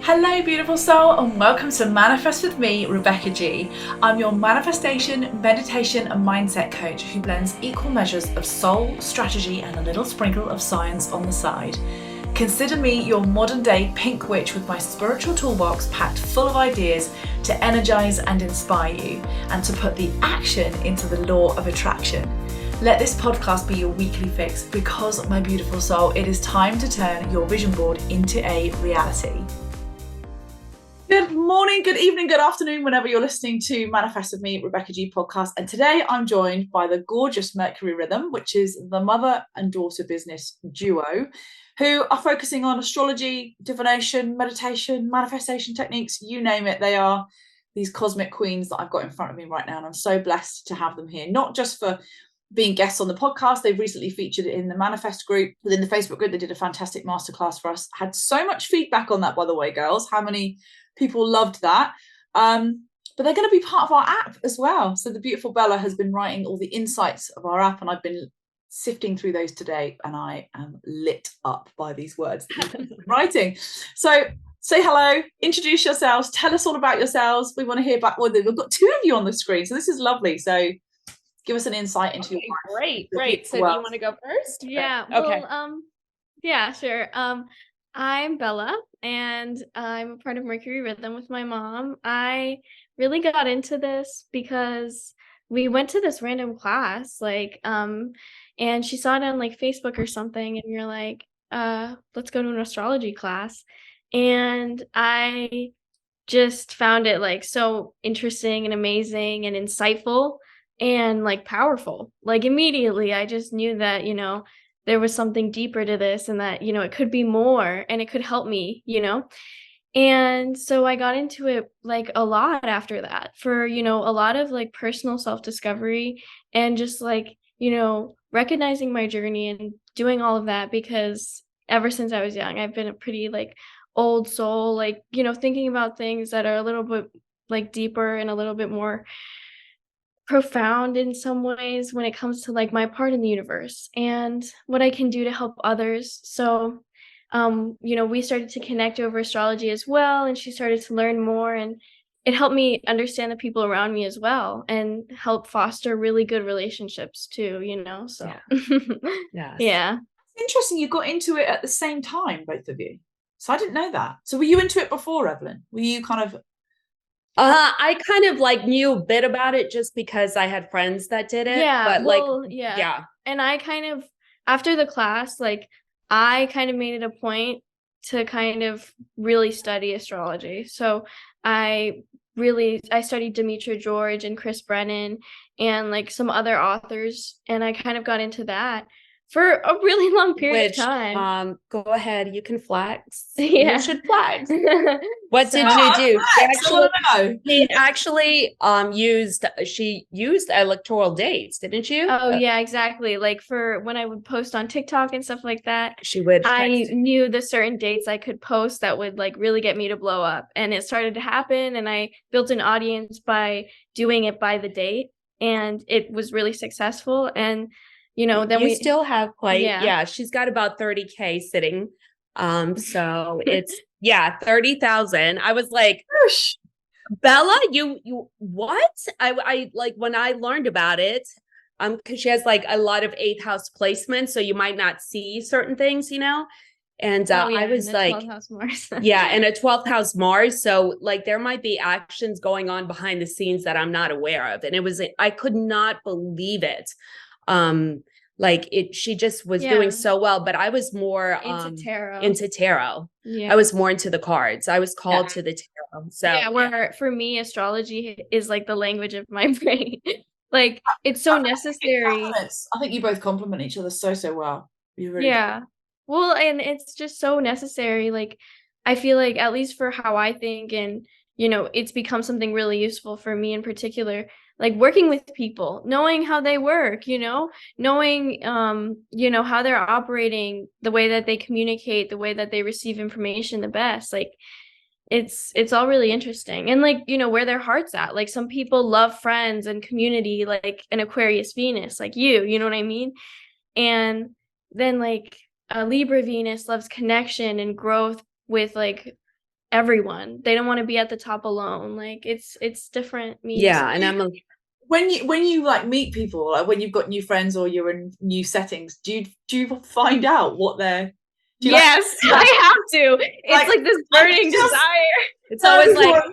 Hello beautiful soul and welcome to Manifest with me, Rebecca G. I'm your manifestation, meditation and mindset coach who blends equal measures of soul, strategy and a little sprinkle of science on the side. Consider me your modern day pink witch with my spiritual toolbox packed full of ideas to energize and inspire you and to put the action into the law of attraction. Let this podcast be your weekly fix because, my beautiful soul, it is time to turn your vision board into a reality. Good morning, good evening, good afternoon, whenever you're listening to Manifest with me, Rebecca G podcast. And today I'm joined by the gorgeous Mercury Rhythm, which is the mother and daughter business duo who are focusing on astrology, divination, meditation, manifestation techniques, you name it. They are these cosmic queens that I've got in front of me right now. And I'm so blessed to have them here, not just for being guests on the podcast. They've recently featured in the Manifest group within the Facebook group. They did a fantastic masterclass for us. Had so much feedback on that, by the way, girls. How many people loved that? But they're going to be part of our app as well. So the beautiful Bella has been writing all the insights of our app, and I've been sifting through those today, and I am lit up by these words that you've been writing. So say hello, introduce yourselves, tell us all about yourselves. We want to hear back. Well, we've got two of you on the screen, so this is lovely. So give us an insight into your life. Great. So do you want to go first? Yeah. Okay. Well, yeah, sure. I'm Bella and I'm a part of Mercury Rhythm with my mom. I really got into this because we went to this random class, and she saw it on like Facebook or something, and we were like, let's go to an astrology class. And I just found it like so interesting and amazing and insightful and like powerful. Like immediately I just knew that, there was something deeper to this and that, it could be more and it could help me. And so I got into it like a lot after that for, a lot of like personal self-discovery and just like, recognizing my journey and doing all of that, because ever since I was young, I've been a pretty like old soul, like, thinking about things that are a little bit like deeper and a little bit more profound in some ways when it comes to like my part in the universe and what I can do to help others. So we started to connect over astrology as well, and she started to learn more, and it helped me understand the people around me as well and help foster really good relationships too, so Yes. Yeah. It's interesting you got into it at the same time, both of you. So I didn't know that. So were you into it before, Evelyn? Were you kind of I kind of like knew a bit about it just because I had friends that did it. Yeah, But yeah. And I kind of, after the class, like I kind of made it a point to kind of really study astrology. So I studied Demetra George and Chris Brennan and like some other authors, and I kind of got into that for a really long period of time. Go ahead, you can flex. Yeah. You should flex. What did you do? She actually she used electoral dates, didn't you? Oh yeah, exactly. Like for when I would post on TikTok and stuff like that, she would. I knew the certain dates I could post that would like really get me to blow up, and it started to happen, and I built an audience by doing it by the date, and it was really successful. And then we still have quite, she's got about 30K sitting. So it's 30,000. I was like, Bella, you what? I like when I learned about it, because she has like a lot of 8th house placements, so you might not see certain things, And I was like, 12th house Mars. and a 12th house Mars. So like there might be actions going on behind the scenes that I'm not aware of. And I could not believe it. She just was doing so well, but I was more into tarot. Yeah. I was more into the cards. I was called to the tarot. So for me, astrology is like the language of my brain. Like it's so necessary. I think you both complement each other so well. You really do. Well, and it's just so necessary. Like I feel like, at least for how I think, and it's become something really useful for me in particular, like working with people, knowing how they work, knowing how they're operating, the way that they communicate, the way that they receive information the best. Like it's all really interesting, and like where their heart's at. Like some people love friends and community, like an Aquarius Venus, like you know what I mean? And then like a Libra Venus loves connection and growth with like everyone. They don't want to be at the top alone. Like it's different means. Yeah, and when you like meet people, like when you've got new friends or you're in new settings, do you find out what they're yes, I have to. It's like this burning desire. It's always like,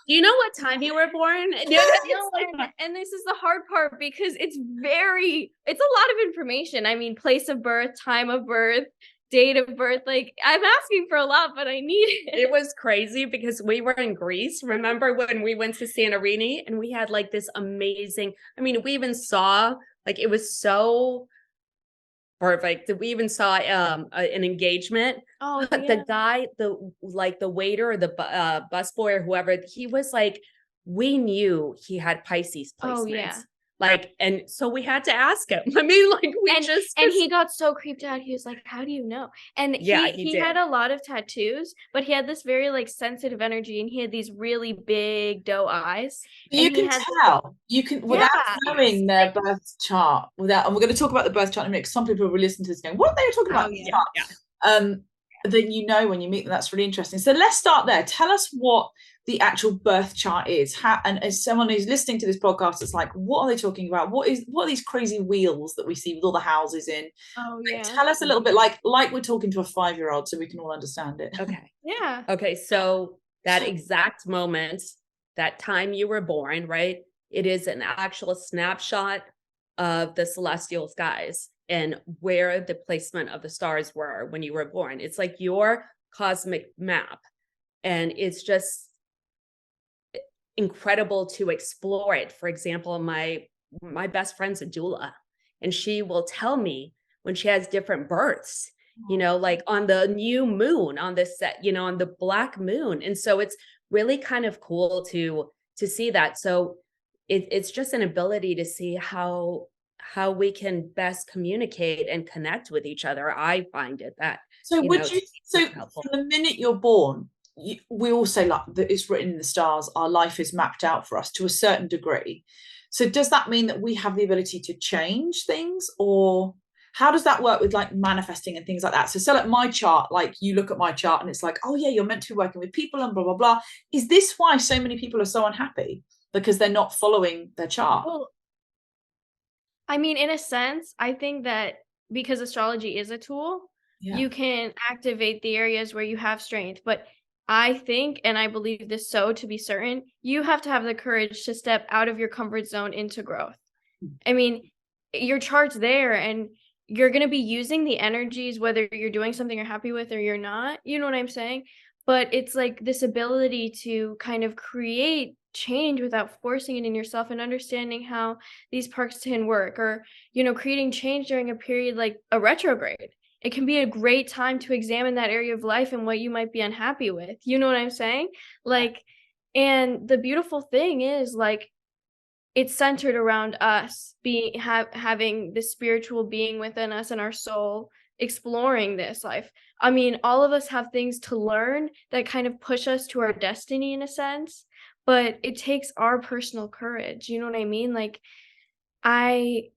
do you know what time you were born? And this is the hard part because it's a lot of information. I mean, place of birth, time of birth, date of birth. Like I'm asking for a lot, but I need it. It was crazy because we were in Greece. Remember when we went to Santorini and we had like this amazing, I mean, we even saw, like, it was so perfect. We even saw an engagement. Oh, But the guy, the waiter or the busboy or whoever, he was like, we knew he had Pisces placements. Oh, yeah. Like, and so we had to ask him. I mean, like, and he got so creeped out. He was like, how do you know? And he had a lot of tattoos, but he had this very like sensitive energy, and he had these really big doe eyes. You can tell. You can, without knowing their birth chart, and we're going to talk about the birth chart in a minute, because some people will listen to this going, what are they talking about? Then you know when you meet them. That's really interesting. So let's start there. Tell us what the actual birth chart is. And as someone who's listening to this podcast, it's like, what are they talking about? What are these crazy wheels that we see with all the houses in? Oh yeah. Tell us a little bit, like we're talking to a 5-year-old, so we can all understand it. Okay. Yeah. Okay. So that exact moment, that time you were born, right? It is an actual snapshot of the celestial skies and where the placement of the stars were when you were born. It's like your cosmic map. And it's just incredible to explore it. For example, my best friend's a doula, and she will tell me when she has different births, you know, like on the new moon, on the set, you know, on the black moon. And so it's really kind of cool to see that. So it's just an ability to see how we can best communicate and connect with each other. I find it that. So from the minute you're born, we all say like that it's written in the stars, our life is mapped out for us to a certain degree. So does that mean that we have the ability to change things, or how does that work with like manifesting and things like that? So like my chart, like you look at my chart and it's like, oh yeah, you're meant to be working with people and blah, blah, blah. Is this why so many people are so unhappy? Because they're not following their chart? Well, I mean, in a sense, I think that because astrology is a tool, you can activate the areas where you have strength. But I think, and I believe this so to be certain, you have to have the courage to step out of your comfort zone into growth. I mean, your chart's there and you're going to be using the energies, whether you're doing something you're happy with or you're not, you know what I'm saying? But it's like this ability to kind of create change without forcing it in yourself, and understanding how these parts can work, or, you know, creating change during a period like a retrograde. It can be a great time to examine that area of life and what you might be unhappy with. You know what I'm saying? Like, and the beautiful thing is, like, it's centered around us having this spiritual being within us and our soul exploring this life. I mean, all of us have things to learn that kind of push us to our destiny in a sense, but it takes our personal courage. You know what I mean? Like,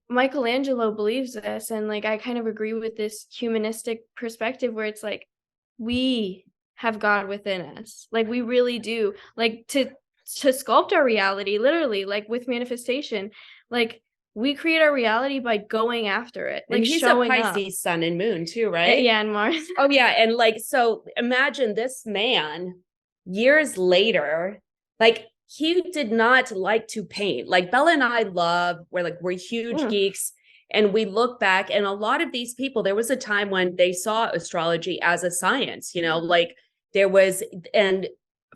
Michelangelo believes this, and like I kind of agree with this humanistic perspective where it's like we have God within us. Like we really do. Like to sculpt our reality, literally, like with manifestation, like we create our reality by going after it. Like, and he's showing a Pisces sun and moon too, right? Yeah, and Mars. Oh yeah, and like, so imagine this man years later, like he did not like to paint. Like Bella and I we're huge geeks, and we look back, and a lot of these people, there was a time when they saw astrology as a science, you know, like there was, and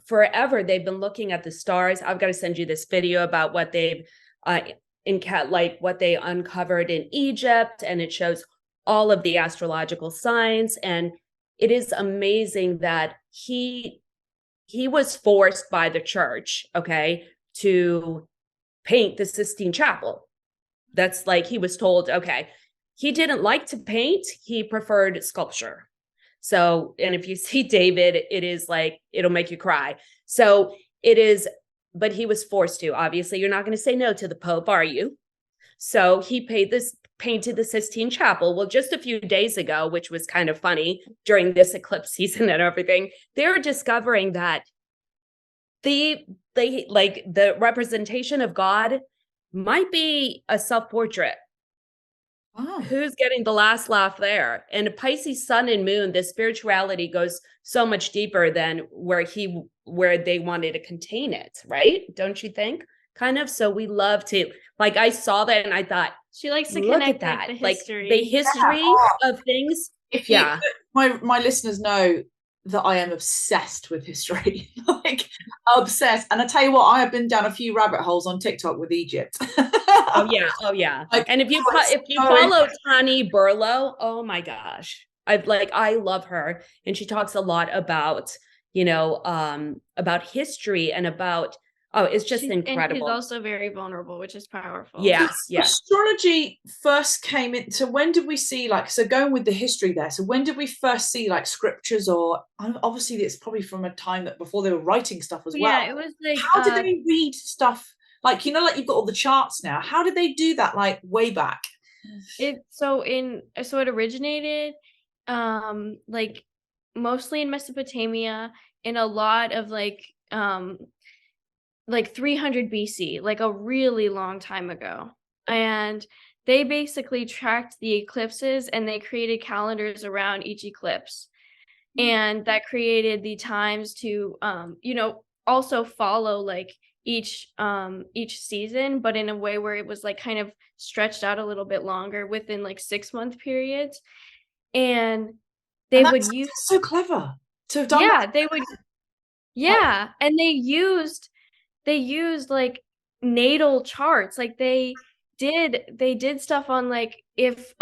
forever they've been looking at the stars. I've got to send you this video about what they've what they uncovered in Egypt, and it shows all of the astrological signs. And it is amazing that he was forced by the church, okay, to paint the Sistine Chapel. That's like, he was told, okay, he didn't like to paint, he preferred sculpture. So, and if you see David, it is like, it'll make you cry. So it is, but he was forced to. Obviously, you're not going to say no to the Pope, are you? So he painted the Sistine Chapel. Well, just a few days ago, which was kind of funny during this eclipse season and everything, they were discovering that they like the representation of God might be a self-portrait. Oh. Who's getting the last laugh there? And Pisces sun and moon, the spirituality goes so much deeper than where they wanted to contain it, right? Don't you think? Kind of. So we love to, like, I saw that and I thought, She likes to look connect at that, the like history. the history of things. If you, my listeners know that I am obsessed with history, like obsessed. And I tell you what, I have been down a few rabbit holes on TikTok with Egypt. Oh yeah. Like, and if you follow Tani Burlow, oh my gosh, I love her, and she talks a lot about about history and about it's just incredible. And she's also very vulnerable, which is powerful. Yes. Astrology first came into, when did we see, like, so going with the history there, so when did we first see like scriptures, or obviously it's probably from a time that before they were writing stuff as well. Yeah, it was like, how did they read stuff? Like, like you've got all the charts now. How did they do that, like, way back? It originated like mostly in Mesopotamia, in a lot of like 300 BC, like a really long time ago. And they basically tracked the eclipses and they created calendars around each eclipse. And that created the times to also follow like each season, but in a way where it was like kind of stretched out a little bit longer within like 6-month periods. And they would use so clever to have done that. And they used like natal charts. Like they did stuff on like, if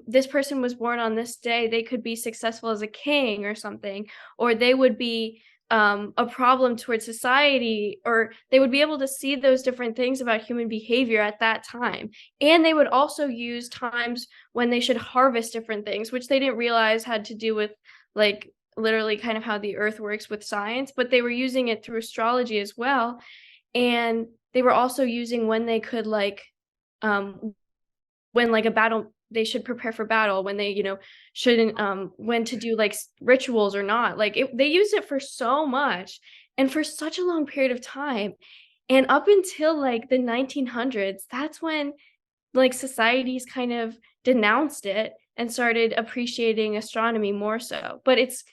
this person was born on this day, they could be successful as a king or something, or they would be a problem towards society, or they would be able to see those different things about human behavior at that time. And they would also use times when they should harvest different things, which they didn't realize had to do with like literally kind of how the earth works with science, but they were using it through astrology as well. And they were also using when they could like when like a battle, they should prepare for battle, when they shouldn't, when to do like rituals or not. Like they used it for so much and for such a long period of time. And up until like the 1900s, that's when like societies kind of denounced it and started appreciating astronomy more so. But it's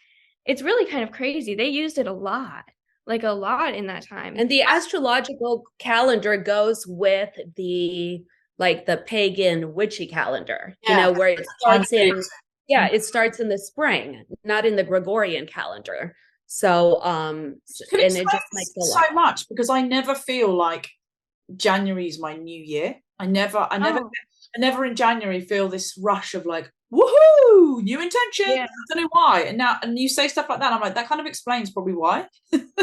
really kind of crazy. They used it a lot in that time. And the astrological calendar goes with the pagan witchy calendar, where it starts it starts in the spring, not in the Gregorian calendar. So and it just makes so much, because I never feel like January is my new year. I never in January feel this rush of like, woohoo, new intention. I don't know why. And you say stuff like that, I'm like, that kind of explains probably why.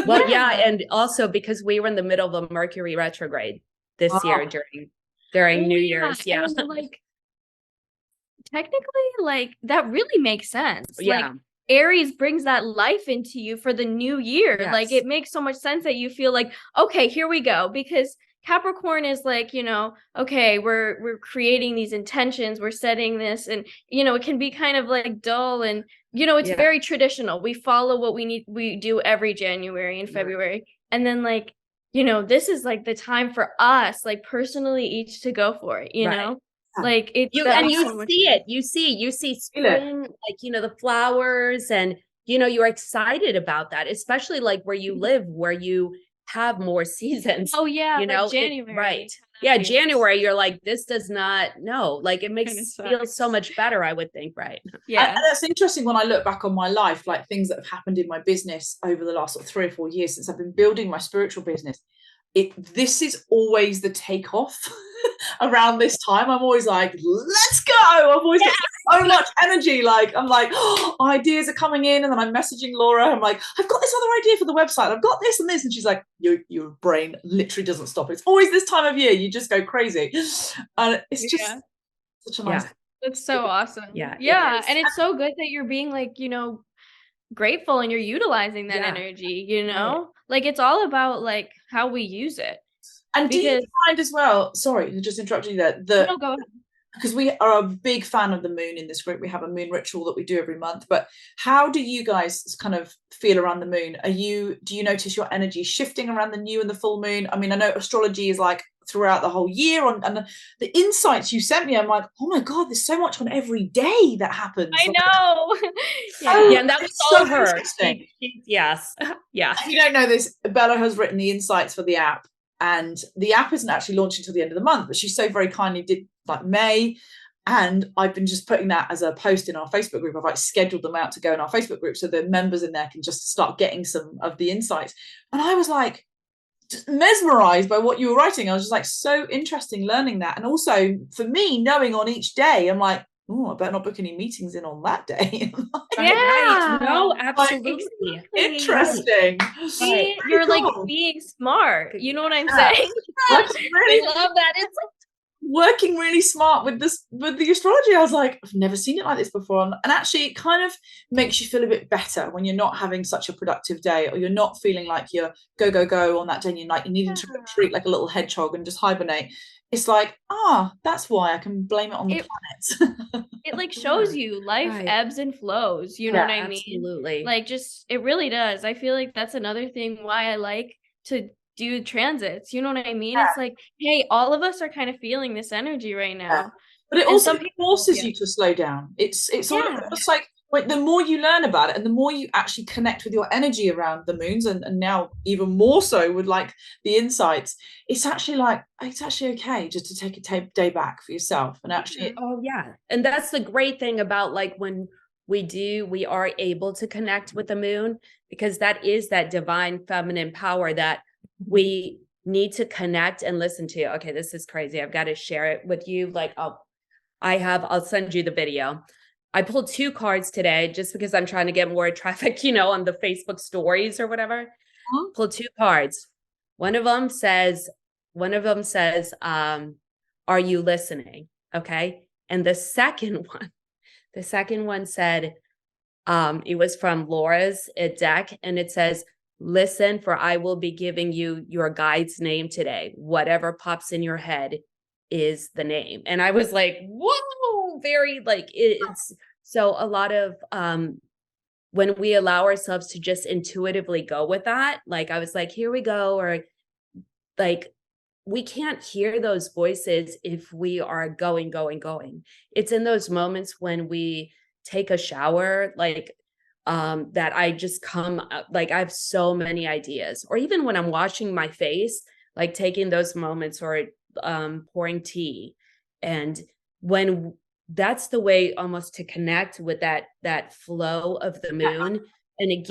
Well, and also because we were in the middle of a Mercury retrograde this year during New Year's. Yeah. And like technically, like that really makes sense. Yeah. Like Aries brings that life into you for the new year. Yes. Like it makes so much sense that you feel like, okay, here we go. Because Capricorn is like, okay, we're creating these intentions, we're setting this, and it can be kind of like dull, and it's very traditional. We follow what we do every January and February. And then like, this is like the time for us, like personally each to go for it, know? Like it you see spring, like the flowers, and you're excited about that, especially like where you live, where you have more seasons. Oh yeah, like January. Right. Yeah, January, you're like, this does not like it makes it feel so much better, I would think, right? Yeah. And that's interesting when I look back on my life, like things that have happened in my business over the last 3 or 4 years since I've been building my spiritual business. This is always the takeoff around this time. I'm always like, let's go. I've always got so much energy. Like, I'm like, ideas are coming in. And then I'm messaging Laura. I'm like, I've got this other idea for the website. I've got this and this. And she's like, your brain literally doesn't stop. It's always this time of year. You just go crazy. And it's just such a nice. It's so awesome. Yeah. And it's so good that you're being like, grateful and you're utilizing that energy, like it's all about like how we use it. And do you find as well, sorry to just interrupt you there, no, go ahead. because we are a big fan of the moon in this group. We have a moon ritual that we do every month. But how do you guys kind of feel around the moon? Do you notice your energy shifting around the new and the full moon? I mean, I know astrology is like throughout the whole year and the insights you sent me, I'm like, oh my God, there's so much on every day that happens. I know. Yeah, and that was so all her. interesting. Yes. Yes. If you don't know this, Bella has written the insights for the app, and the app isn't actually launched until the end of the month, but she so very kindly did like May. And I've been just putting that as a post in our Facebook group. I've like scheduled them out to go in our Facebook group so the members in there can just start getting some of the insights. And I was like just mesmerized by what you were writing. I was just like, so interesting learning that. And also for me, knowing on each day, I'm like, oh, I better not book any meetings in on that day. Yeah. Right. No, Like, absolutely. interesting. See, Very you're like cool. being smart. You know what I'm Yeah. saying? Like, I really love that. It's like, working really smart with the astrology. I was like, I've never seen it like this before. And actually it kind of makes you feel a bit better when you're not having such a productive day, or you're not feeling like you're go on that day and you're like you're needing to retreat like a little hedgehog and just hibernate. It's like, that's why I can blame it on the planets. it like shows you life Right. ebbs and flows. You know what I mean? Absolutely. Like, just, it really does. I feel like that's another thing why I like to do transits. You know what I mean? It's like, hey, all of us are kind of feeling this energy right now. But it And also some people- forces you to slow down. It's almost like the more you learn about it and the more you actually connect with your energy around the moons, and now even more so with like the insights, it's actually okay just to take a day back for yourself and actually Oh yeah. And that's the great thing about like when we are able to connect with the moon, because that is that divine feminine power that we need to connect and listen to. Okay, this is crazy. I've got to share it with you. Like I'll send you the video. I pulled 2 cards today just because I'm trying to get more traffic, on the Facebook stories or whatever. Pulled 2 cards. One of them says, are you listening? Okay. And the second one said, it was from Laura's deck, and it says, listen, for I will be giving you your guide's name today. Whatever pops in your head is the name. And I was like, whoa, very like it's so a lot of when we allow ourselves to just intuitively go with that, like I was like, here we go, or like we can't hear those voices if we are going. It's in those moments when we take a shower, like that I just come like I have so many ideas, or even when I'm washing my face, like taking those moments, or pouring tea. And when that's the way almost to connect with that flow of the moon, and it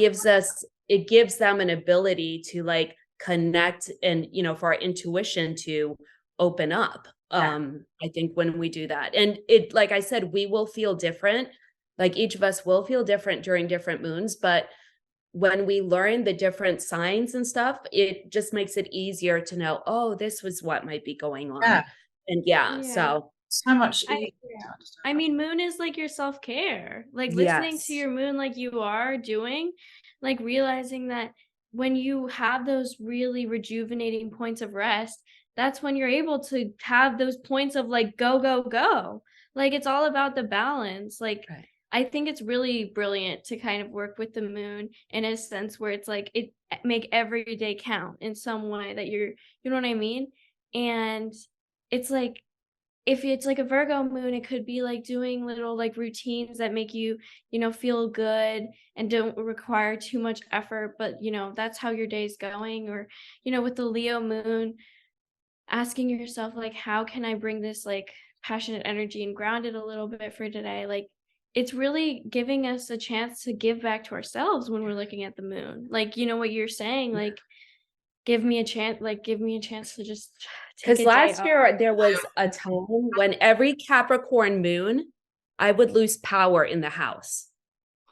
gives them an ability to like connect and for our intuition to open up. I think when we do that, and it, like I said, we will feel different, like each of us will feel different during different moons, but when we learn the different signs and stuff, it just makes it easier to know, oh, this was what might be going on. And so much easier. I mean, moon is like your self-care, like listening to your moon like you are doing, like realizing that when you have those really rejuvenating points of rest, that's when you're able to have those points of like go. Like it's all about the balance. Like I think it's really brilliant to kind of work with the moon in a sense where it's like it make every day count in some way that you know what I mean? And it's like, if it's like a Virgo moon, it could be like doing little like routines that make you, feel good and don't require too much effort, but that's how your day's going. Or, with the Leo moon, asking yourself like, how can I bring this like passionate energy and ground it a little bit for today? Like it's really giving us a chance to give back to ourselves when we're looking at the moon. Like, what you're saying, like give me a chance to just because last year there was a time when every Capricorn moon, I would lose power in the house.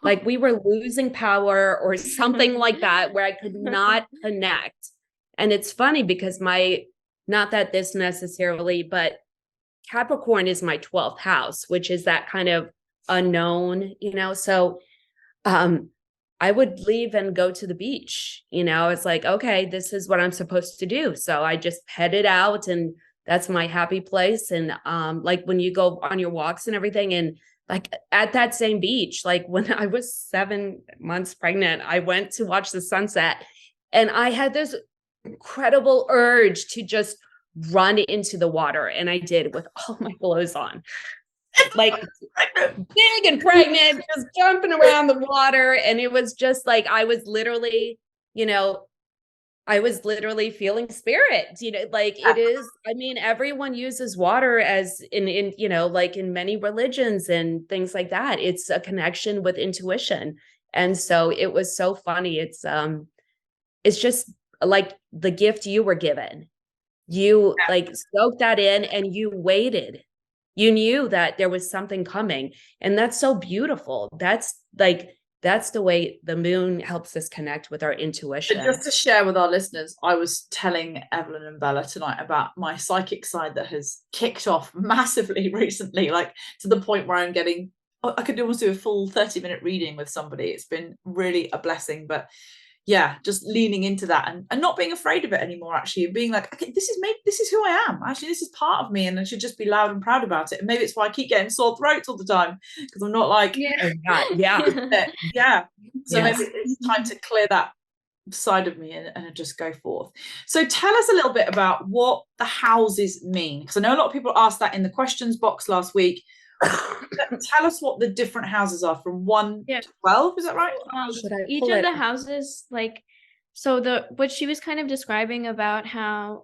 Like we were losing power or something like that, where I could not connect. And it's funny because not that this necessarily, but Capricorn is my 12th house, which is that kind of unknown, so I would leave and go to the beach. It's like, okay, this is what I'm supposed to do. So I just headed out and that's my happy place. And like when you go on your walks and everything, and like at that same beach, like when I was 7 months pregnant, I went to watch the sunset, and I had this incredible urge to just run into the water. And I did, with all my clothes on, like big and pregnant, just jumping around the water. And it was just like, I was literally, feeling spirit, like it is. I mean, everyone uses water as in, like in many religions and things like that. It's a connection with intuition. And so it was so funny. It's just like the gift you were given. You like soaked that in and you waited. You knew that there was something coming. And that's so beautiful. That's the way the moon helps us connect with our intuition. And just to share with our listeners, I was telling Evelyn and Bella tonight about my psychic side that has kicked off massively recently, like to the point where I could almost do a full 30-minute reading with somebody. It's been really a blessing. But yeah, just leaning into that and not being afraid of it anymore, actually, and being like, okay, this is who I am. Actually, this is part of me, and I should just be loud and proud about it. And maybe it's why I keep getting sore throats all the time, because I'm not like, yeah. So maybe it's time to clear that side of me and just go forth. So tell us a little bit about what the houses mean, because I know a lot of people asked that in the questions box last week. Tell us what the different houses are from 1 to 12. Is that right? Each of the houses, like, so what she was kind of describing about how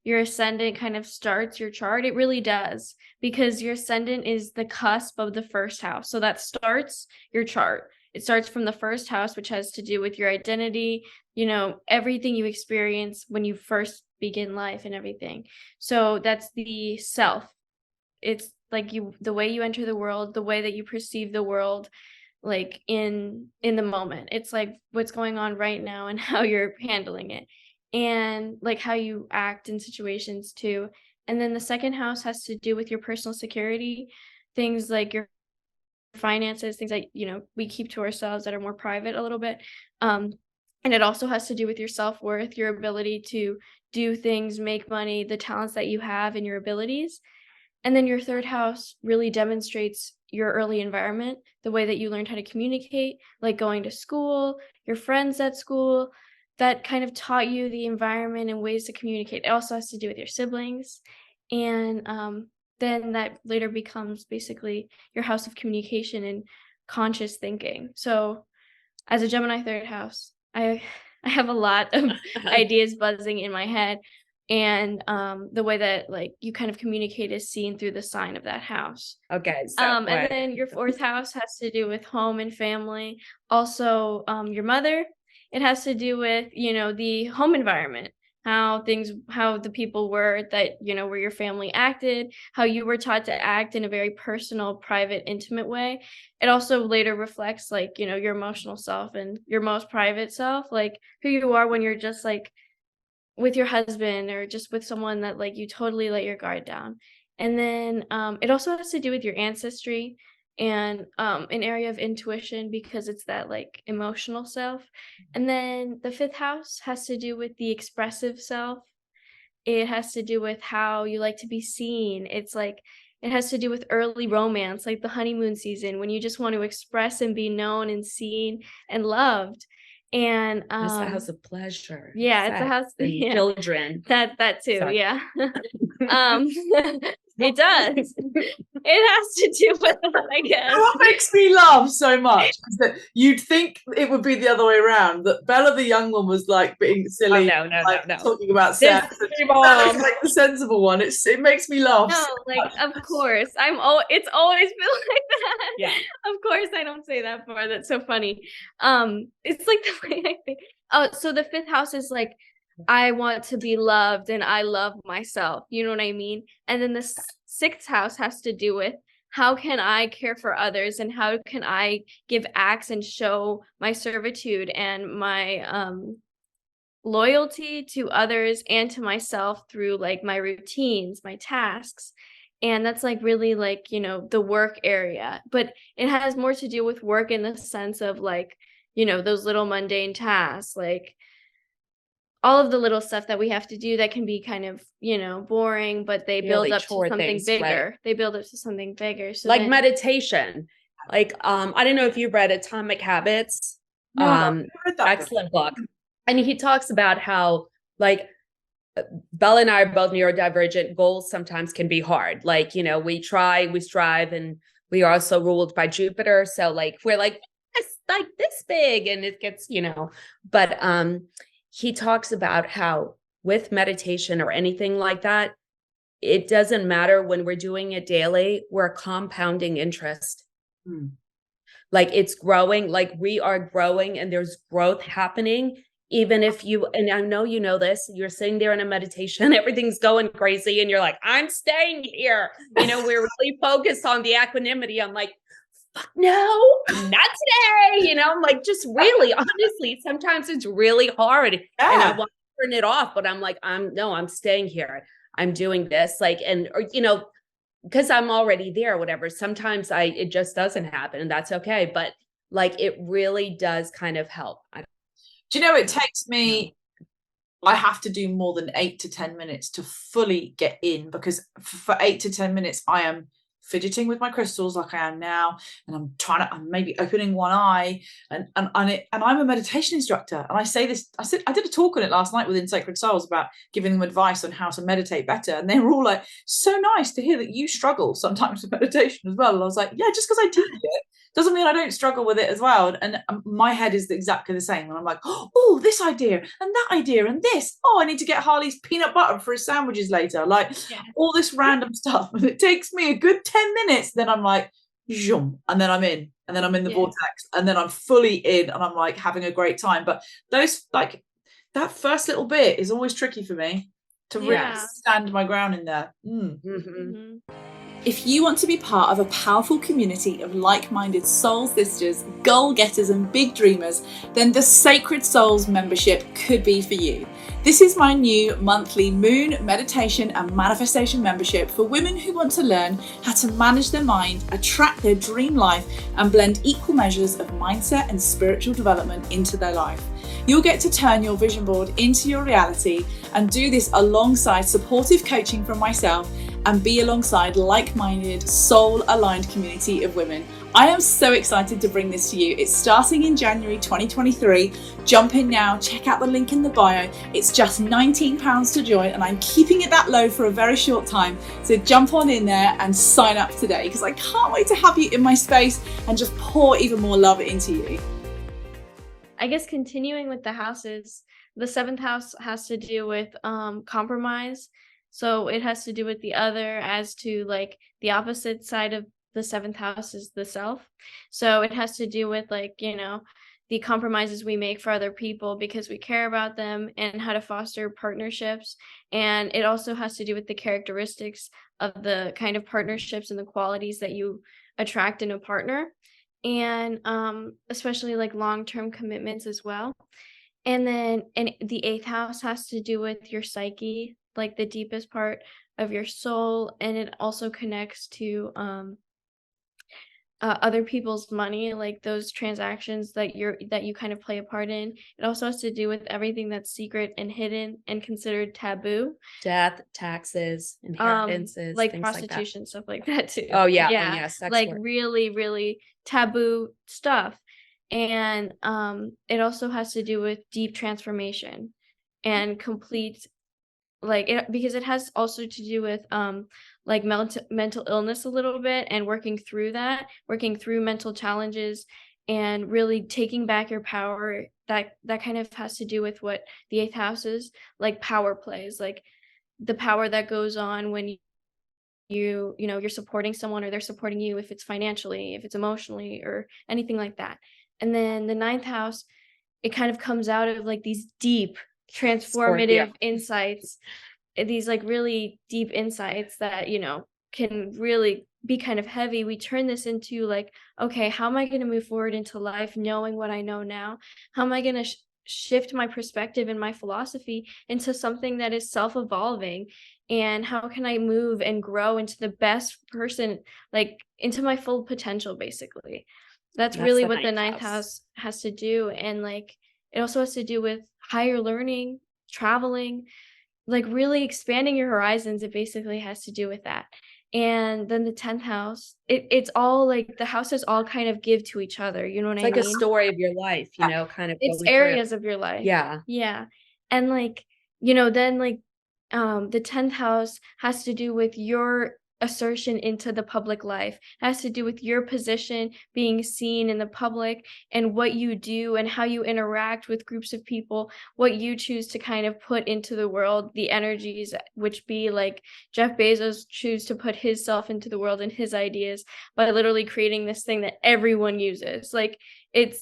your ascendant kind of starts your chart, it really does, because your ascendant is the cusp of the first house. So that starts your chart. It starts from the first house, which has to do with your identity, everything you experience when you first begin life and everything. So that's the self. It's like the way you enter the world, the way that you perceive the world, like in the moment. It's like what's going on right now and how you're handling it, and like how you act in situations too. And then the second house has to do with your personal security, things like your finances, things that we keep to ourselves that are more private a little bit. And it also has to do with your self-worth, your ability to do things, make money, the talents that you have and your abilities. And then your third house really demonstrates your early environment, the way that you learned how to communicate, like going to school, your friends at school, that kind of taught you the environment and ways to communicate. It also has to do with your siblings. And then that later becomes basically your house of communication and conscious thinking. So as a Gemini third house, I have a lot of ideas buzzing in my head. And the way that like you kind of communicate is seen through the sign of that house. Okay. And then your fourth house has to do with home and family. Also, your mother. It has to do with, the home environment, how the people were that, where your family acted, how you were taught to act in a very personal, private, intimate way. It also later reflects like, your emotional self and your most private self, like who you are when you're just like with your husband or just with someone that like you totally let your guard down. And then it also has to do with your ancestry and an area of intuition, because it's that like emotional self. And then the fifth house has to do with the expressive self. It has to do with how you like to be seen. It's like it has to do with early romance, like the honeymoon season, when you just want to express and be known and seen and loved. And it's a house of pleasure. Yeah, it's a house and children. That too. Sorry. Yeah. It does. It has to do with that, I guess. What makes me laugh so much is that you'd think it would be the other way around, that Bella the young one was like being silly, no, talking about sex. Bella's like the sensible one. It makes me laugh. No, so like much. of course. It's always been like that. Yeah. Of course I don't say that part. That's so funny. It's like the way I think. Oh, so the fifth house is like I want to be loved and I love myself. You know what I mean? And then the sixth house has to do with how can I care for others and how can I give acts and show my servitude and my loyalty to others and to myself through like my routines, my tasks. And that's like really like, the work area, but it has more to do with work in the sense of like, those little mundane tasks, like all of the little stuff that we have to do that can be kind of, boring, but they build up to something bigger. Right? They build up to something bigger. So like meditation. Like, I don't know if you've read Atomic Habits. No, I read that excellent book. And he talks about how, like, Bella and I are both neurodivergent. Goals sometimes can be hard. Like, we try, we strive, and we are also ruled by Jupiter. So like, we're like this big, and it gets, but he talks about how with meditation or anything like that, it doesn't matter when we're doing it daily, we're compounding interest. Like it's growing, like we are growing and there's growth happening. Even if and I know you know this, you're sitting there in a meditation, everything's going crazy and you're like, I'm staying here. We're really focused on the equanimity. I'm like, fuck no, not today. I'm like, just really, honestly, sometimes it's really hard and I want to turn it off, but I'm like, I'm staying here. I'm doing this, like, because I'm already there, whatever. Sometimes it just doesn't happen and that's okay. But like, it really does kind of help. Do you know, it takes me, I have to do more than 8 to 10 minutes to fully get in, because for 8 to 10 minutes, I am fidgeting with my crystals like I am now, and I'm maybe opening one eye, and I'm a meditation instructor, and I say this, I did a talk on it last night within Sacred Souls about giving them advice on how to meditate better, and they were all like, so nice to hear that you struggle sometimes with meditation as well. And I was like, yeah, just because I teach it doesn't mean I don't struggle with it as well. And my head is exactly the same. And I'm like, oh, this idea and that idea and this. Oh, I need to get Harley's peanut butter for his sandwiches later. Like all this random stuff. And it takes me a good 10 minutes. Then I'm like, zoom, and then I'm in. And then I'm in the vortex. And then I'm fully in. And I'm like having a great time. But those, like, that first little bit is always tricky for me to really stand my ground in there. If you want to be part of a powerful community of like-minded soul sisters, goal-getters and big dreamers, then the Sacred Souls membership could be for you. This is my new monthly moon, meditation and manifestation membership for women who want to learn how to manage their mind, attract their dream life and blend equal measures of mindset and spiritual development into their life. You'll get to turn your vision board into your reality and do this alongside supportive coaching from myself and be alongside like-minded, soul-aligned community of women. I am so excited to bring this to you. It's starting in January 2023. Jump in now, check out the link in the bio. It's just £19 to join and I'm keeping it that low for a very short time. So jump on in there and sign up today because I can't wait to have you in my space and just pour even more love into you. I guess continuing with the houses, the 7th house has to do with compromise. So it has to do with the other, as to like the opposite side of the 7th house is the self. So it has to do with like, the compromises we make for other people because we care about them and how to foster partnerships. And it also has to do with the characteristics of the kind of partnerships and the qualities that you attract in a partner. And especially like long-term commitments as well. And then the 8th house has to do with your psyche, like the deepest part of your soul, and it also connects to other people's money, like those transactions that you kind of play a part in. It also has to do with everything that's secret and hidden and considered taboo. Death, taxes, inheritances, like things prostitution, stuff like that too. Oh yeah, sex like work. really, really taboo stuff. And it also has to do with deep transformation and complete, like it, because it has also to do with like mental illness a little bit and working through mental challenges and really taking back your power. That kind of has to do with what the 8th house is, like power plays, like the power that goes on when you're supporting someone or they're supporting you, if it's financially, if it's emotionally or anything like that. And then the 9th house, it kind of comes out of like these deep transformative insights, these like really deep insights that can really be kind of heavy. We turn this into like, okay, how am I going to move forward into life knowing what I know now? How am I going to shift my perspective and my philosophy into something that is self-evolving? And how can I move and grow into the best person, like into my full potential, basically? That's really what the 9th house has to do. And like it also has to do with higher learning traveling, like really expanding your horizons. It basically has to do with that. And then the 10th house, it's all like the houses all kind of give to each other. You know what It's I like a mean? story of your life, you know, kind of It's going through. areas of your life. Yeah. Yeah. And like, then like the 10th house has to do with your assertion into the public life. It has to do with your position being seen in the public and what you do and how you interact with groups of people, what you choose to kind of put into the world, the energies, which be like Jeff Bezos choose to put his self into the world and his ideas by literally creating this thing that everyone uses. Like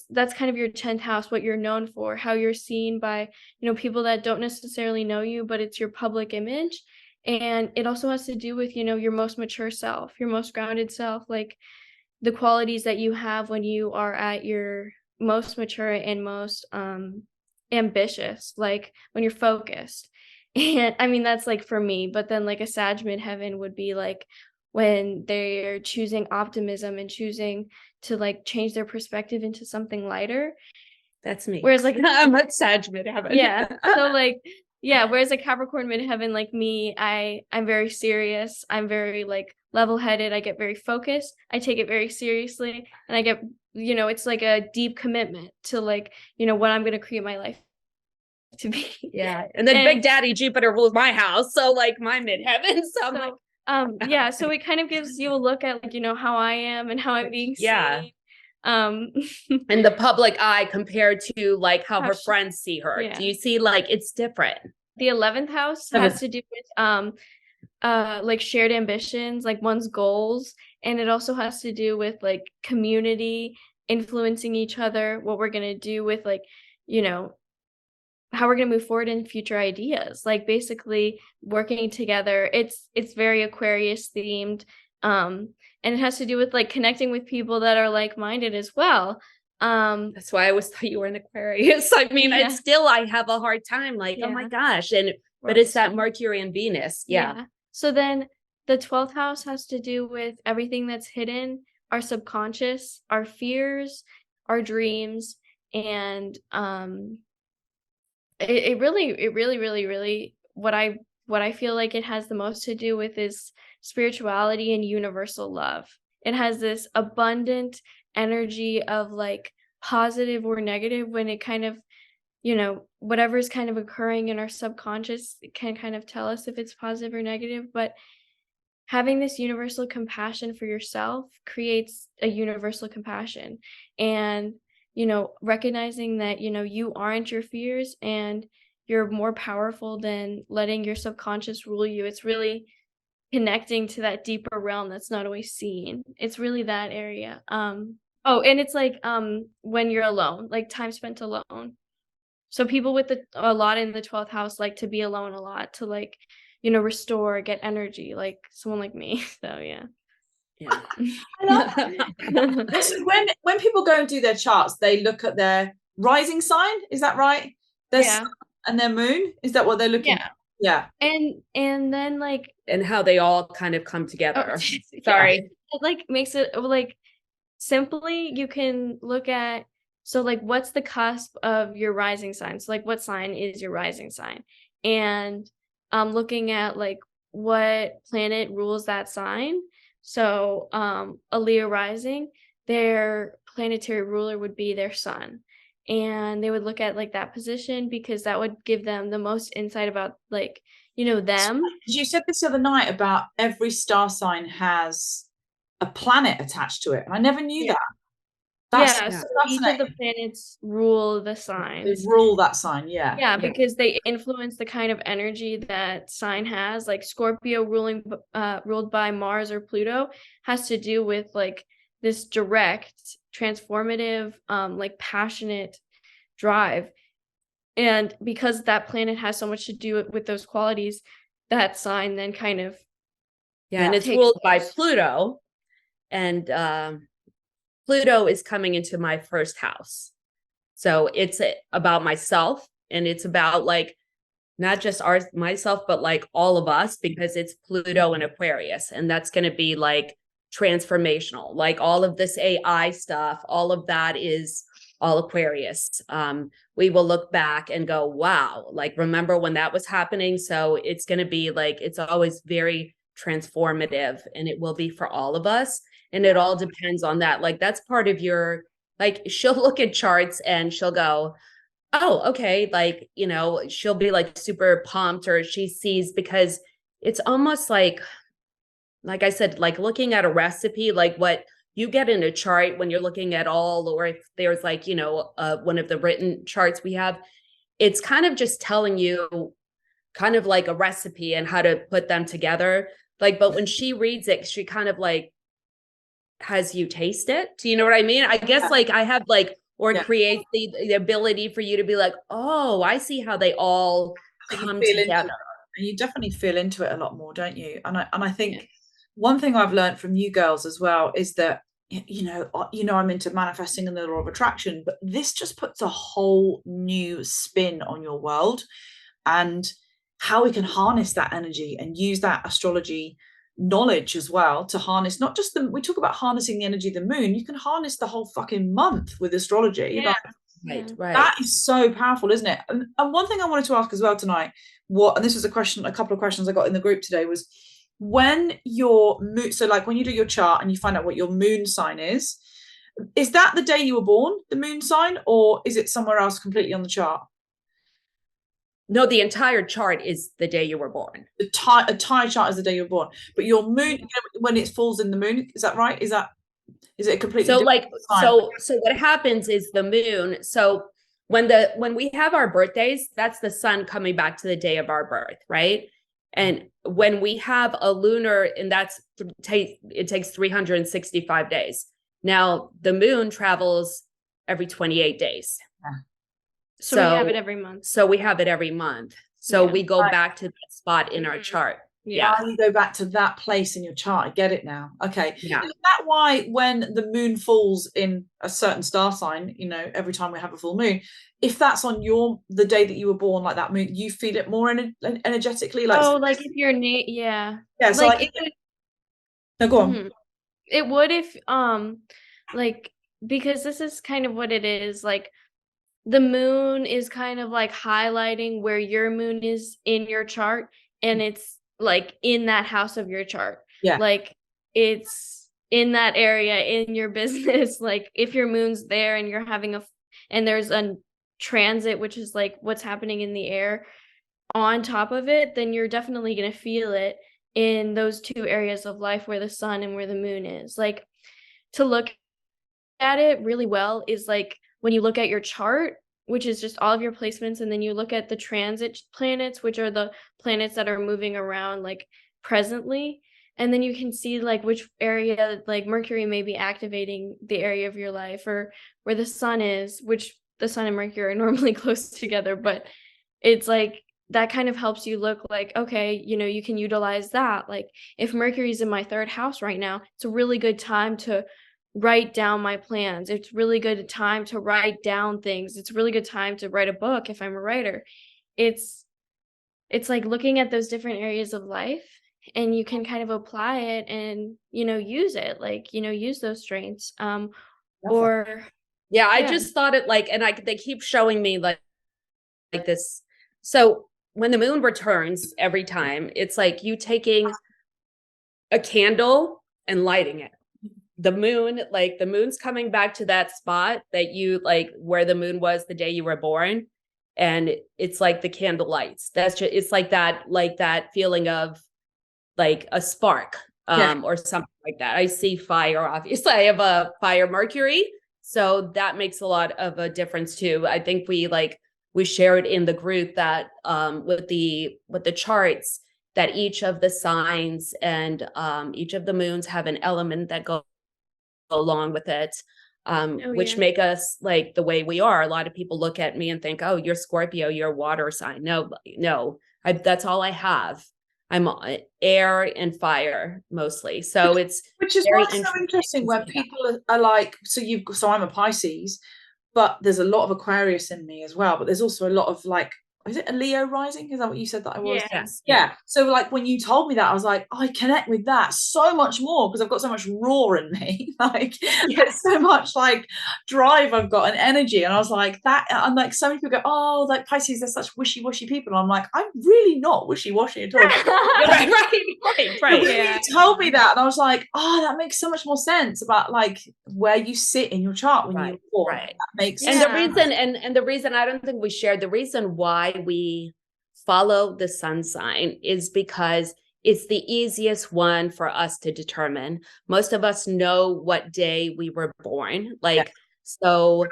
that's kind of your 10th house, what you're known for, how you're seen by, people that don't necessarily know you, but it's your public image. And it also has to do with, your most mature self, your most grounded self, like the qualities that you have when you are at your most mature and most ambitious, like when you're focused. And I mean, that's like for me, but then like a Sag midheaven would be like when they're choosing optimism and choosing to like change their perspective into something lighter. That's me. Whereas like I'm a Sag midheaven. Yeah. So like, yeah, whereas a Capricorn midheaven, like me, I'm very serious. I'm very like level-headed. I get very focused. I take it very seriously. And I get, it's like a deep commitment to like, what I'm going to create my life to be. Yeah. And then Big Daddy Jupiter rules my house. So like my midheaven. So I'm like, yeah. So it kind of gives you a look at like, how I am and how I'm being seen. In the public eye compared to like how her friends see her. Yeah. Do you see like it's different? The 11th house has to do with like shared ambitions, like one's goals, and it also has to do with like community, influencing each other, what we're going to do with like, how we're going to move forward in future ideas, like basically working together. It's very Aquarius themed. And it has to do with like connecting with people that are like-minded as well. That's why I always thought you were an Aquarius. I mean, it's still, I have a hard time, like, oh my gosh. But it's that Mercury and Venus. Yeah. So then the 12th house has to do with everything that's hidden, our subconscious, our fears, our dreams. And it really what I feel like it has the most to do with is spirituality and universal love. It has this abundant energy of like positive or negative when it kind of, whatever's kind of occurring in our subconscious can kind of tell us if it's positive or negative. But having this universal compassion for yourself creates a universal compassion. And, recognizing that, you aren't your fears and you're more powerful than letting your subconscious rule you. It's really connecting to that deeper realm that's not always seen. It's really that area. And it's like when you're alone, like time spent alone. So people with a lot in the 12th house like to be alone a lot to like, restore, get energy, like someone like me. So yeah. So when people go and do their charts, they look at their rising sign. Is that right? Their sun and their moon. Is that what they're looking at? Yeah. And then like and how they all kind of come together. Sorry. It like makes it like simply you can look at, so like what's the cusp of your rising sign? So like what sign is your rising sign? And looking at like what planet rules that sign. So a Leo rising, their planetary ruler would be their sun. And they would look at like that position because that would give them the most insight about like, them. You said this the other night about every star sign has a planet attached to it. And I never knew that. So each of the planets rule the signs. They rule that sign, Yeah, because they influence the kind of energy that sign has. Like Scorpio ruled by Mars or Pluto has to do with like this direct, transformative, like passionate drive. And because that planet has so much to do with those qualities, that sign then kind of and it's ruled by Pluto. And Pluto is coming into my first house. So it's about myself, and it's about like not just myself, but like all of us, because it's Pluto and Aquarius. And that's going to be like transformational, like all of this AI stuff, all of that is all Aquarius. We will look back and go, wow, like, remember when that was happening? So it's going to be like, it's always very transformative, and it will be for all of us. And it all depends on that. Like, that's part of your, like, she'll look at charts and she'll go, oh, okay. Like, you know, she'll be like super pumped, or she sees, because it's almost like I said, like looking at a recipe, like what you get in a chart when you're looking at all, or if there's like, you know, one of the written charts we have, it's kind of just telling you kind of like a recipe and how to put them together. Like, but when she reads it, she kind of like has you taste it. Do you know what I mean? I guess like I have like, or create the ability for you to be like, oh, I see how they all come together. You definitely feel into it a lot more, don't you? And I think one thing I've learned from you girls as well is that, you know, I'm into manifesting and the law of attraction, but this just puts a whole new spin on your world, and how we can harness that energy and use that astrology knowledge as well to harness not just we talk about harnessing the energy of the moon, you can harness the whole fucking month with astrology. Right. That is so powerful, isn't it? And one thing I wanted to ask as well tonight, and this was a couple of questions I got in the group today, was when your moon, so like when you do your chart and you find out what your moon sign is that the day you were born, the moon sign, or is it somewhere else completely on the chart? No, the entire chart is the day you were born. The entire chart is the day you were born, but your moon, you know, when it falls in the moon, is that right? Is it a completely so different like sign? so what happens is the moon, so when we have our birthdays, that's the sun coming back to the day of our birth, right? And when we have a lunar, and it takes 365 days. Now the moon travels every 28 days. Yeah. So we have it every month. So we have it every month. So we go back to that spot in our chart. Yeah, you go back to that place in your chart. I get it now. Okay. Yeah. Is that why when the moon falls in a certain star sign, you know, every time we have a full moon, if that's on the day that you were born, like that moon, you feel it more energetically? Like, like if you're yeah. Yeah. So like no, go on. Mm-hmm. It would if like, because this is kind of what it is, like the moon is kind of like highlighting where your moon is in your chart, and it's like in that house of your chart. Yeah. Like it's in that area in your business. Like if your moon's there and you're having and there's a transit, which is like what's happening in the air on top of it, then you're definitely going to feel it in those two areas of life where the sun and where the moon is. Like, to look at it really well is like when you look at your chart, which is just all of your placements, and then you look at the transit planets, which are the planets that are moving around like presently, and then you can see like which area, like Mercury may be activating the area of your life, or where the sun is, which the sun and Mercury are normally close together, but it's like that kind of helps you look like, okay, you know, you can utilize that. Like if Mercury's in my third house right now, it's a really good time to write down my plans. It's really good time to write down things. It's really good time to write a book if I'm a writer. It's like looking at those different areas of life, and you can kind of apply it and, you know, use it, like, you know, use those strengths. Or yeah, I just thought it like, and they keep showing me like this. So when the moon returns every time, it's like you taking a candle and lighting it. The moon, like the moon's coming back to that spot that you like where the moon was the day you were born. And it's like the candle lights. That's just, it's like that feeling of like a spark or something like that. I see fire, obviously. I have a fire Mercury. So that makes a lot of a difference too. I think we shared in the group that with the charts, that each of the signs and each of the moons have an element that goes along with it, which make us like the way we are. A lot of people look at me and think, oh, you're Scorpio, you're a water sign. No, that's all I have. I'm air and fire mostly. So which is why it's so interesting where people are like, so I'm a Pisces, but there's a lot of Aquarius in me as well. But there's also a lot of like, is it a Leo rising? Is that what you said that I was? Yes. Yeah. So like when you told me that, I was like, I connect with that so much more because I've got so much raw in me. Like there's so much like drive I've got and energy. And I was like that. And like so many people go, oh, like Pisces, they're such wishy-washy people. And I'm like, I'm really not wishy-washy at all. right. But when you told me that, and I was like, oh, that makes so much more sense about like where you sit in your chart when you're born. Right. That makes And sense. the reason, and the reason I don't think we shared, the reason why we follow the sun sign is because it's the easiest one for us to determine. Most of us know what day we were born. Like, so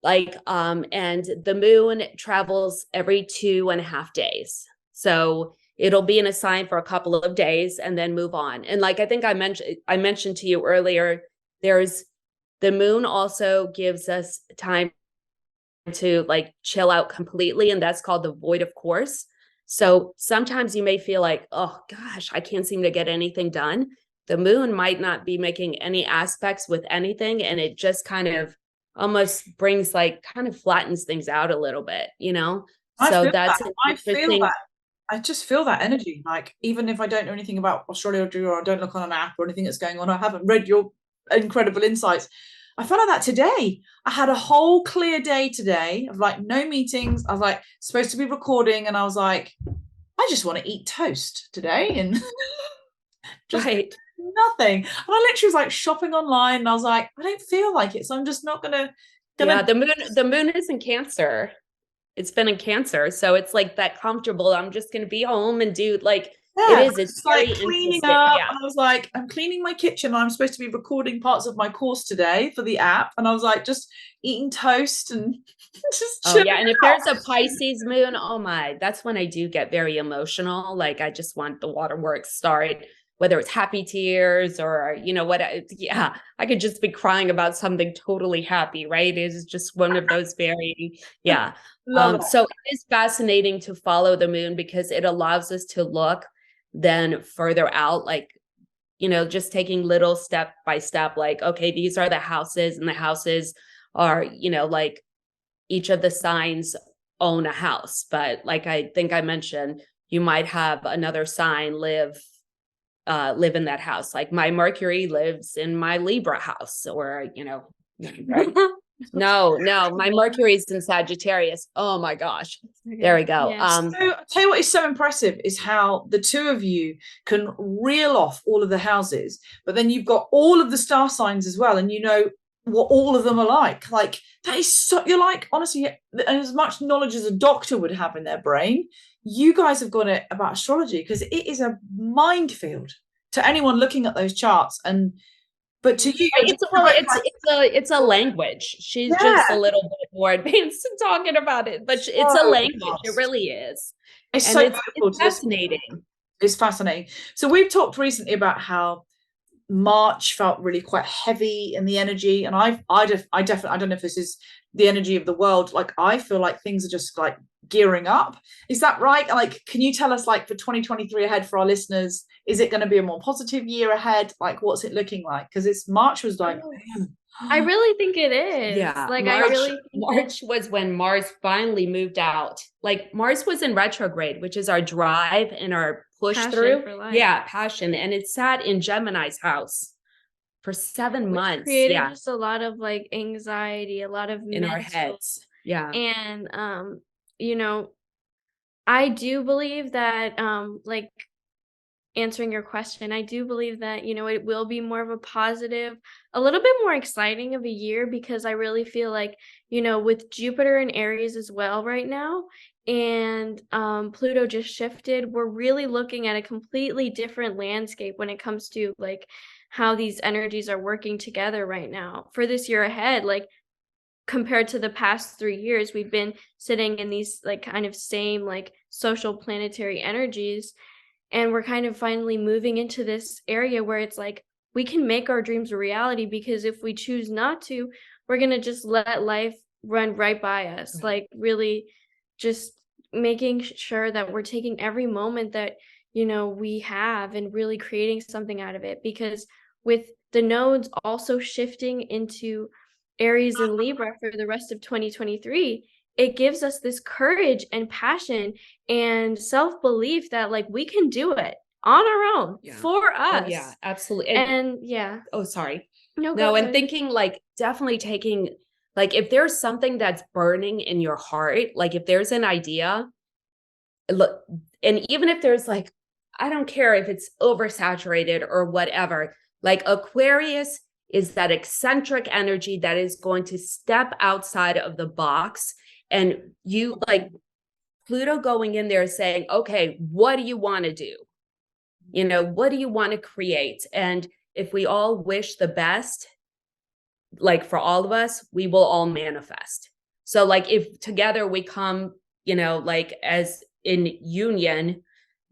like, and the moon travels every 2.5 days. So it'll be in a sign for a couple of days and then move on. And like, I think I mentioned to you earlier, there's the moon also gives us time to like chill out completely. And that's called the void of course. So sometimes you may feel like, oh gosh, I can't seem to get anything done. The moon might not be making any aspects with anything. And it just kind of almost brings like kind of flattens things out a little bit, you know? So that's I feel that. I just feel that energy. Like even if I don't know anything about astrology or I don't look on an app or anything that's going on, I haven't read your incredible insights. I felt like that today. I had a whole clear day today of like no meetings. I was like supposed to be recording and I was like, I just want to eat toast today and just nothing. And I literally was like shopping online and I was like, I don't feel like it. So I'm just not gonna yeah, the moon is in Cancer. It's been in Cancer. So it's like that comfortable. I'm just gonna be home and do like it's like cleaning up. And I was like, I'm cleaning my kitchen. I'm supposed to be recording parts of my course today for the app. And I was like, just eating toast and just chilling and if there's a Pisces moon, oh my, that's when I do get very emotional. Like I just want the waterworks start, whether it's happy tears or, you know what, I could just be crying about something totally happy, right? It's just one of those very, so it is fascinating to follow the moon because it allows us to look then further out, like, you know, just taking little step by step, like, okay, these are the houses and the houses are, you know, like each of the signs own a house. But like, I think I mentioned, you might have another sign live in that house. Like my Mercury lives in my Libra house or, you know, right? No, my Mercury is in Sagittarius. Oh my gosh. There we go. So I'll tell you what is so impressive is how the two of you can reel off all of the houses, but then you've got all of the star signs as well, and you know what all of them are like. Like that is so, you're like, honestly, as much knowledge as a doctor would have in their brain, you guys have got it about astrology because it is a minefield to anyone looking at those charts. And but to you, it's a language. She's just a little bit more advanced in talking about it, but it's a language. It really is. It's so beautiful. It's fascinating. It's fascinating. So we've talked recently about how March felt really quite heavy in the energy, and I definitely, I don't know if this is the energy of the world. Like I feel like things are just like gearing up. Is that right? Like, can you tell us, like, for 2023 ahead for our listeners, is it going to be a more positive year ahead? Like, what's it looking like? Because it's March was like, I really think it is. Yeah, like March, I really think March was when Mars finally moved out. Like Mars was in retrograde, which is our drive and our push through. Passion, and it sat in Gemini's house for 7 months. Created just a lot of like anxiety, a lot of in our heads. And you know, I do believe that like answering your question, I do believe that, you know, it will be more of a positive, a little bit more exciting of a year because I really feel like, you know, with Jupiter in Aries as well right now, and Pluto just shifted, we're really looking at a completely different landscape when it comes to like how these energies are working together right now for this year ahead. Like compared to the past 3 years, we've been sitting in these like kind of same like social planetary energies, and we're kind of finally moving into this area where it's like we can make our dreams a reality, because if we choose not to, we're going to just let life run right by us. Like really just making sure that we're taking every moment that, you know, we have and really creating something out of it. Because with the nodes also shifting into Aries and Libra for the rest of 2023, it gives us this courage and passion and self-belief that like we can do it on our own for us. Oh, yeah, absolutely. And yeah. Oh, sorry. No, No, go and ahead. thinking like definitely taking, like if there's something that's burning in your heart, like if there's an idea, look, and even if there's like, I don't care if it's oversaturated or whatever, like Aquarius is that eccentric energy that is going to step outside of the box. And you like Pluto going in there saying, okay, what do you want to do? You know, what do you want to create? And if we all wish the best, like for all of us, we will all manifest. So like if together we come, you know, like as in union,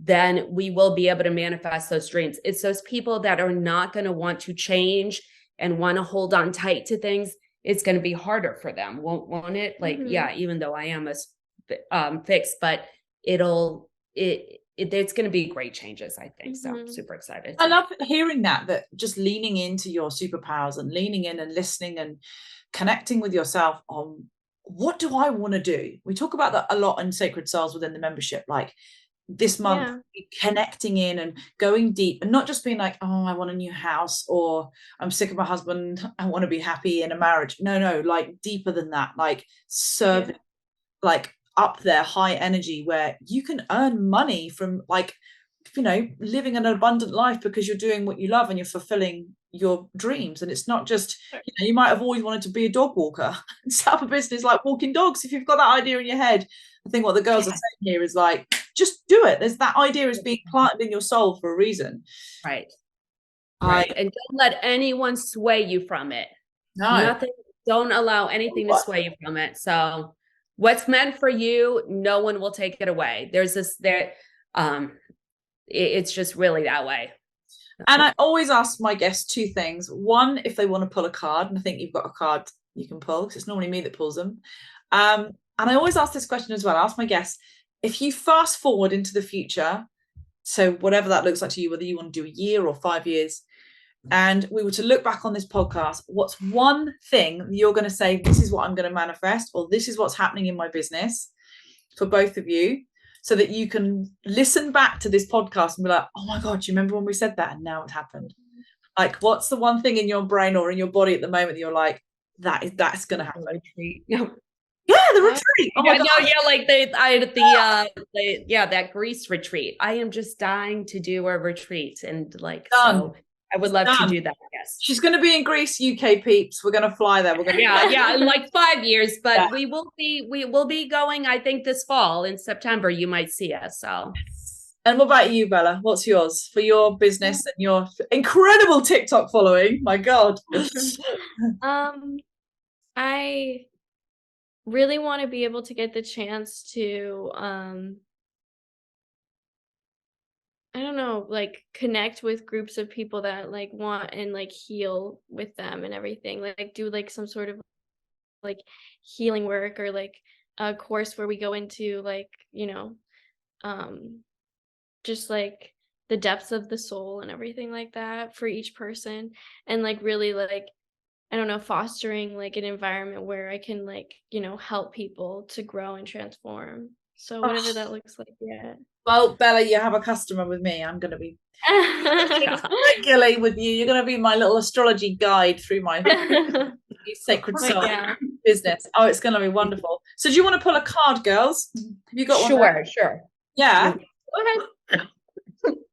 then we will be able to manifest those dreams. It's those people that are not going to want to change and want to hold on tight to things. It's going to be harder for them, won't it? Like, yeah, even though I am a fixed, but it's going to be great changes, I think. So super excited. I love hearing that just leaning into your superpowers and leaning in and listening and connecting with yourself on what do I want to do? We talk about that a lot in Sacred Souls within the membership, like this month, connecting in and going deep and not just being like, oh, I want a new house or I'm sick of my husband, I want to be happy in a marriage. No, like deeper than that, like serving, like up there, high energy where you can earn money from like, you know, living an abundant life because you're doing what you love and you're fulfilling your dreams. And it's not just, you know, you might have always wanted to be a dog walker and set up a business like walking dogs. If you've got that idea in your head, I think what the girls are saying here is like, just do it. There's that idea is being planted in your soul for a reason. Right. Right. And don't let anyone sway you from it. No. Nothing. Don't allow anything to sway you from it. So what's meant for you, no one will take it away. It's just really that way. And I always ask my guests two things. One, if they want to pull a card, and I think you've got a card you can pull because it's normally me that pulls them. And I always ask this question as well. I ask my guests, if you fast forward into the future, so whatever that looks like to you, whether you want to do a year or 5 years, and we were to look back on this podcast, what's one thing you're going to say, this is what I'm going to manifest, or this is what's happening in my business for both of you, so that you can listen back to this podcast and be like, oh my God, do you remember when we said that? And now it happened. Like, what's the one thing in your brain or in your body at the moment that you're like, that's going to happen? No. Yeah, the retreat. Oh my God. No, yeah, like that Greece retreat. I am just dying to do a retreat, and like, so I would love to do that. Yes, she's going to be in Greece, UK peeps. We're going to fly there. We're going to in like 5 years, but we will be going. I think this fall in September. You might see us. So. And what about you, Bella? What's yours for your business and your incredible TikTok following? My God. I really want to be able to get the chance to I don't know, like connect with groups of people that like want and like heal with them and everything, like do like some sort of like healing work or like a course where we go into like, you know, just like the depths of the soul and everything like that for each person, and like really like, I don't know, fostering like an environment where I can like, you know, help people to grow and transform. So whatever that looks like, yeah. Well, Bella, you have a customer with me. I'm going to be regularly with you. You're going to be my little astrology guide through my Sacred Soul business. Oh, it's going to be wonderful. So do you want to pull a card, girls? Have you got one? Sure. Yeah. Go ahead.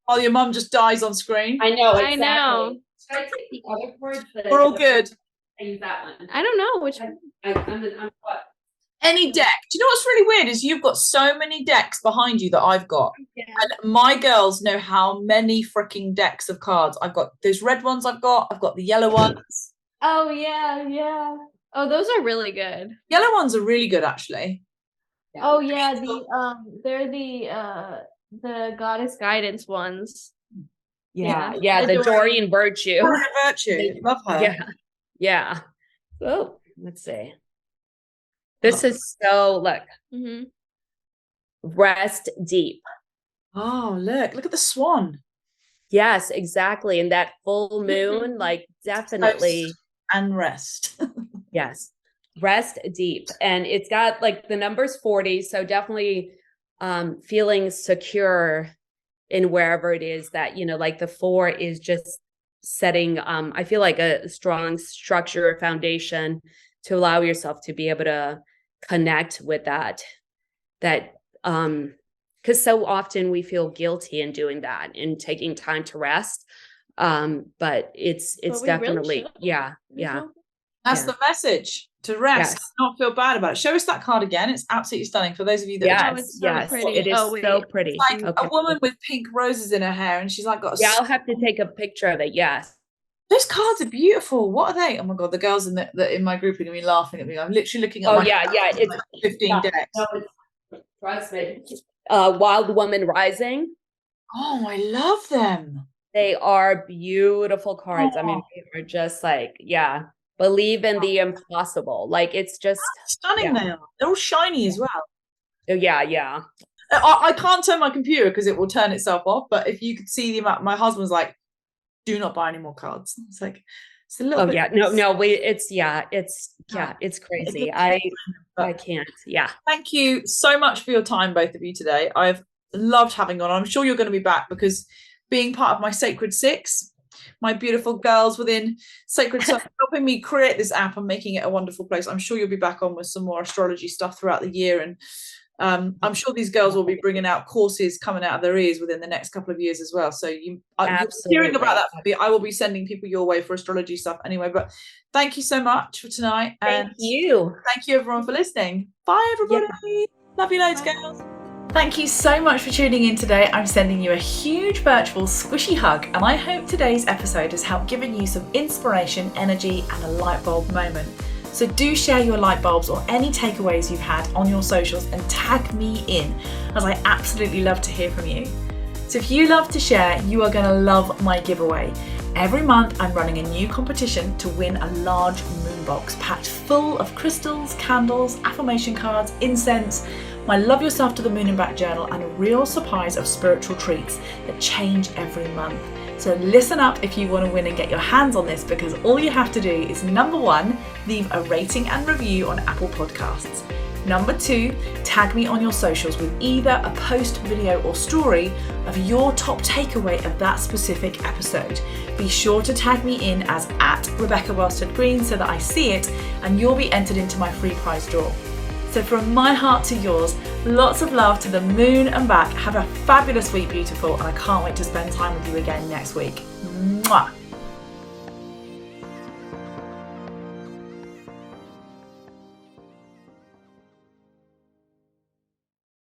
While your mum just dies on screen. I know. Exactly. I know. Should I take the other cord? We're all good. I use that one. I don't know which one. I'm what? Any deck. Do you know what's really weird is you've got so many decks behind you that I've got. Yeah. And my girls know how many freaking decks of cards I've got. Those red ones I've got the yellow ones. Oh yeah. Oh, those are really good. Yellow ones are really good actually. Oh yeah, they're the goddess guidance ones. Yeah, the Dorian Virtue. Love her. Yeah. Oh, let's see. This is so, look. Rest deep. Oh, look at the swan. Yes, exactly. And that full moon, like definitely. And rest. Yes. rest deep. And it's got like the number's 40. So definitely feeling secure in wherever it is that, like the 4 is just setting, I feel like a strong structure or foundation to allow yourself to be able to connect with that, because so often we feel guilty in doing that and taking time to rest. But it's we definitely, really yeah. That's the message, to rest, Yes. not feel bad about it. Show us that card again. It's absolutely stunning for those of you that Yes, it's so pretty. it is so pretty. It's like a woman with pink roses in her hair, and she's like got I'll have to take a picture of it. Yes. Those cards are beautiful. What are they? Oh my god, the girls in my group are gonna be laughing at me. I'm literally looking at It's like 15 decks. No, trust me. Wild Woman Rising. Oh, I love them. They are beautiful cards. I mean, they are just like, believe in the impossible. Like, it's just stunning. They are. They're all shiny as well. Oh, yeah. I can't turn my computer because it will turn itself off. But if you could see the amount, my husband's like, do not buy any more cards. It's like, it's a little bit. It's crazy. I can't. Yeah. Thank you so much for your time, both of you, today. I've loved having on. I'm sure you're going to be back, because being part of my Sacred Six, my beautiful girls within Sacred Six, helping me create this app and making it a wonderful place. I'm sure you'll be back on with some more astrology stuff throughout the year. And I'm sure these girls will be bringing out courses coming out of their ears within the next couple of years as well. So you're hearing about that from me. I will be sending people your way for astrology stuff anyway. But thank you so much for tonight. Thank you. Thank you everyone for listening. Bye everybody. Yeah. Love you loads, girls. Thank you so much for tuning in today. I'm sending you a huge virtual squishy hug, and I hope today's episode has helped giving you some inspiration, energy, and a light bulb moment. So do share your light bulbs or any takeaways you've had on your socials and tag me in, as I absolutely love to hear from you. So if you love to share, you are going to love my giveaway. Every month I'm running a new competition to win a large moon box packed full of crystals, candles, affirmation cards, incense, my Love Yourself to the Moon and Back journal, and a real surprise of spiritual treats that change every month. So listen up if you want to win and get your hands on this, because all you have to do is, number 1, leave a rating and review on Apple Podcasts. Number 2, tag me on your socials with either a post, video or story of your top takeaway of that specific episode. Be sure to tag me in as @Rebecca Welstead-Green so that I see it, and you'll be entered into my free prize draw. So from my heart to yours, lots of love to the moon and back. Have a fabulous week, beautiful, and I can't wait to spend time with you again next week. Mwah!